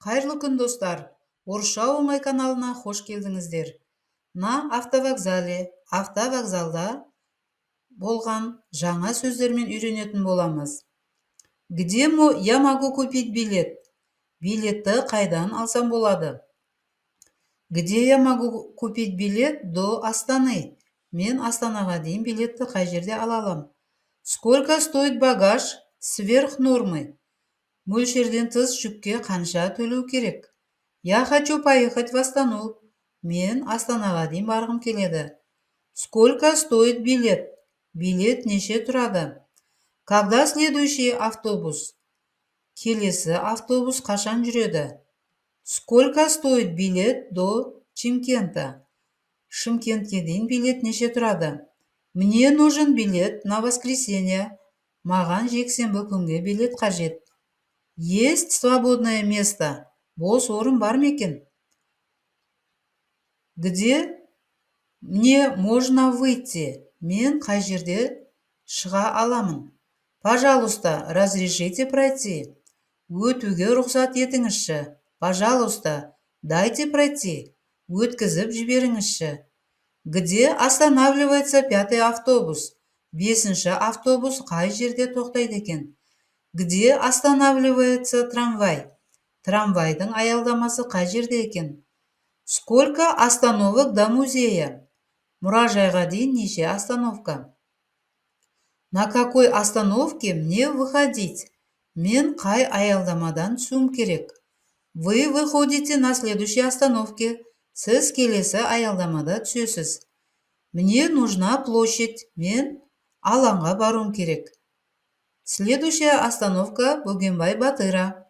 Қайырлы күн, достар. Орысша оңай каналына хош келдіңіздер. На автовокзалда болған жаңа сөздермен үйренетін боламыз. Где я могу купить билет? Билетті қайдан алсам болады? Где я могу купить билет до Астаны? Мен Астанаға дейін билетті қай жерде ала алам? Сколько стоит багаж сверх нормы? Мөлшерден тыс жүкке қанша төлеу керек? Я хочу поехать в Астану. Мен Астанаға дейін барғым келеді. Сколько стоит билет? Билет неше тұрады? Когда следующий автобус? Келесі автобус қашан жүреді? Сколько стоит билет до Чимкента? Шымкентке дейін билет неше тұрады? Мне нужен билет на воскресенье. Маған жексенбі күнге билет қажет. Есть свободное место? Бос орын бар ма екен? Где мне можно выйти? Мен қай жерде шыға аламын? Пожалуйста, разрешите пройти. Өтуге рұқсат етіңізші. Пожалуйста, дайте пройти. Өткізіп жіберіңізші. Где останавливается 5-й автобус? 5-ші автобус қай жерде тоқтайды екен? Где останавливается трамвай? Трамвайдың аялдамасы қай жерде екен? Сколько остановок до музея? Мұражайға дейін неше остановка? На какой остановке мне выходить? Мен қай аялдамадан түсуім керек? Вы выходите на следующей остановке. Сіз келесі аялдамада түсесіз. Мне нужна площадь. Мен алаңға баруым керек. Следующая остановка Бөгенбай Батыра.